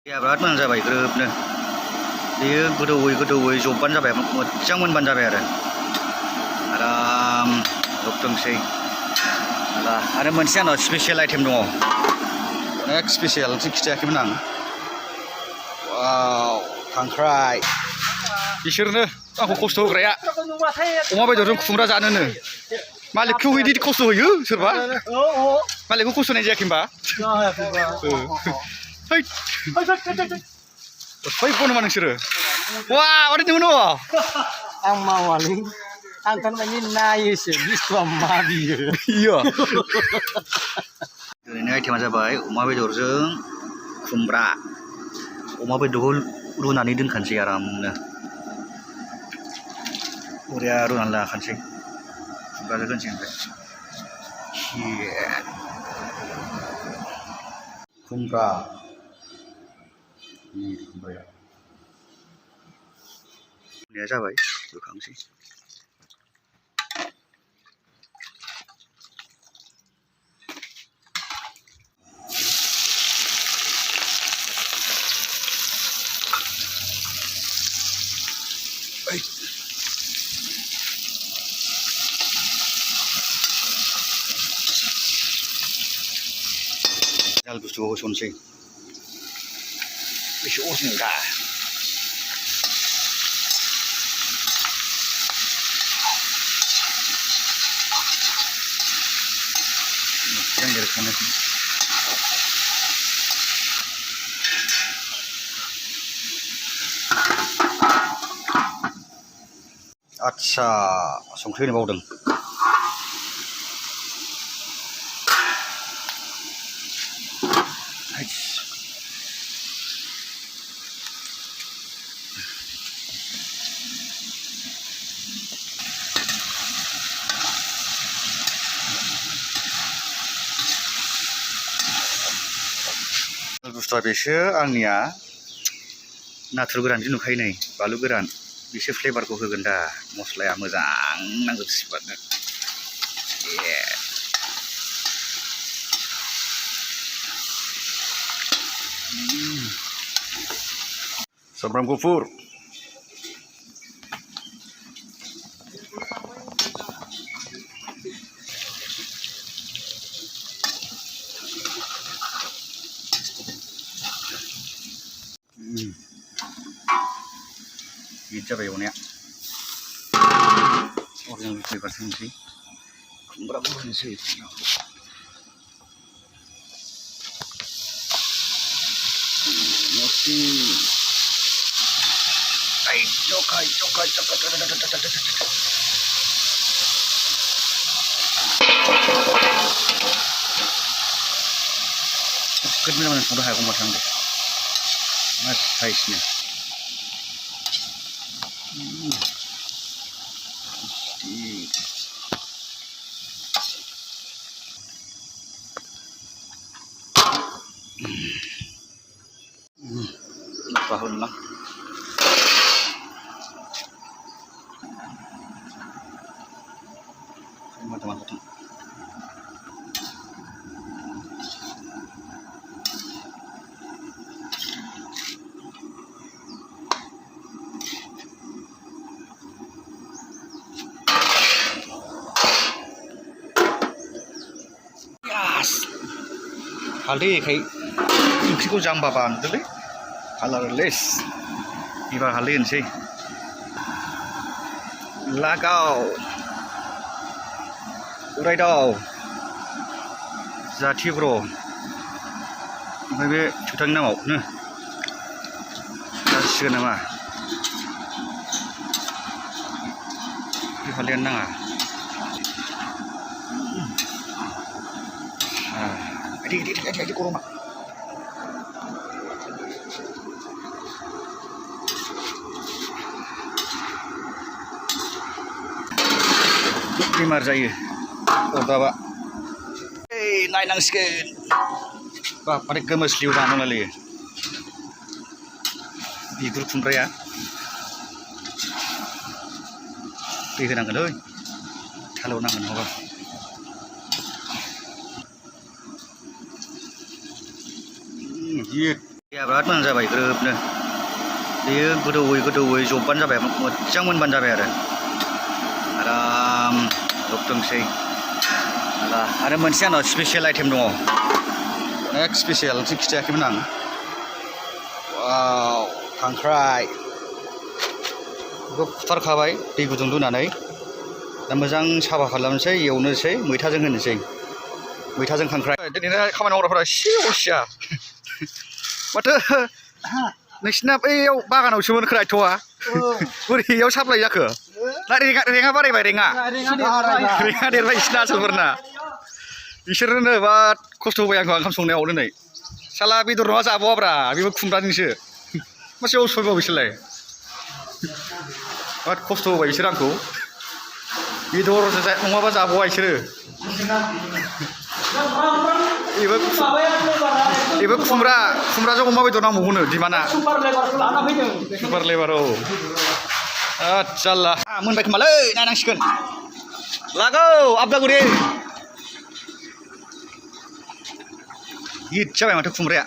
दैया बिराद मोजां जाबाय ग्रोबनो बेयो गोदौयै जबबानो जाबाय मोजां मोनबानो जाबाय आराम जबथोंसै आरो मोनसे आंनाव स्पेसियेल आइटेम दङ अनेक स्पेसियेल खिथायाखैमोन आं वाव खांख्राइ बिसोरनो आंखौ खस्थ' होग्राया अमा बेदरजों खुमब्रा जानोनो मालिकखौ बिदि खस्थ' होयो सोरबा मालिकखौ खस्थ' होनाय जायाखै होनबा फैगौ नामा नोंसोरो वा माथो नोंनो आं मावालै आं थारमाने नायोसो बुस्थुआ मा बियो दिनैनि आइटेमा जाबाय अमा बेदरजों खुमब्रा अमा बेदरखौ रुनानै दोनखानोसै आरामनो बरिया रुनानै लाखानोसै खुमब्राजों दोनसै ओमफ्राय खुमब्रा खुमब्राया जाबाय रुखांसै जाल बुस्थुखौ होसनसै एसे अरजिनेल दा मोजां एरखानोसै आदसा संख्रि होनो बावदों बुस्थुआ बेसो आंनिया नाथुर गोरानजों नुखायो नै बानलु गोरान बेसो फ्लेभारखौ होगोन दा मस्लाया मोजां नांगौ सिबारनो सामब्राम गुफुर गिदिर जाबाय एवनाया अरजिनेल फ्लेभारसो होनोसै खुमब्राखौ होनोसै जोबोद मोजां संनो हागौ माथो आंबो मा साइसनो bahala teman-teman हालदै खाय ओंख्रिखौ जाम्बा बानदोलै कालारलेस एबार हालदै होनोसै लागाव उरायदाव जाथि ब्र ओमफ्राय बे थुथांनि नामाव नो जासिगोन नामा बे हालदैयानो नाङा Ini kurma. Dimar जायो अरदाबा नायनांसिगोन बा माने गोमोस्लिउ जानांगौलै बिगुर खुमब्राया दै होनांगोनलै थालौनांगोन नङाबा दैया बिराद मोजां जाबाय ग्रोबनो बेयो गोदौयै जबबानो जाबाय मोजां मोनबानो जाबाय आराम जबथोंसै आरो मोनसे आंनाव स्पेसियेल आइटेम दङ अनेक स्पेसियेल खिथायाखैमोन आं वाव खांख्राइ बेखौ फुथारखाबाय दै गुदुं लुनानै दा मोजां साफा खालामनोसै एवनोसै मैथाजों होनोसै मैथाजों खांख्राइ दिनैना खामानि मावग्राफोरा एसे अलसिया माथो नोंसिना बैयाव बागानावसोमोन खोरायथ'आ बोरै इयाव साप्लाय जाखो ना रेङा बारायबाय रेङा देरबाय बिसिना आसोलफोरना बिसोरनो बिराद खस्थ' होबाय आंखौ ओंखाम संनायाव दिनै साला बेदर नङा जाबावाब्रा बेबो खुमब्राजोंसो मासे असयबाव बिसोरलाय बिराद खस्थ' होबाय बिसोर आंखौ बेदर नङाबा जाबावा बिसोरो बेबो खुमब्राजों अमा बेदर नांबावगौनो दिमाना सुपार लेबार औ जारला मोनबाय खोमालै नायनांसिगोन लागौ आबदागुरि गिद जाबाय माथो खुमब्राया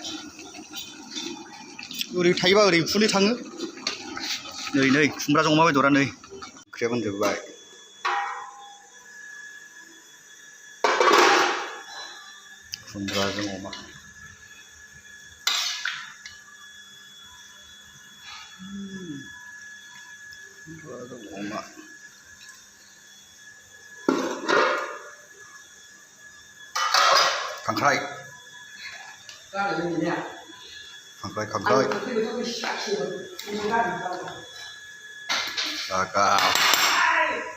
ओरै थायोबा ओरै उखुन्दै थाङो नै खुमब्राजों अमा बेदरा नै ओंख्रिया मोनजोबबाय खुमब्राजों अमा खांख्राइ जागाव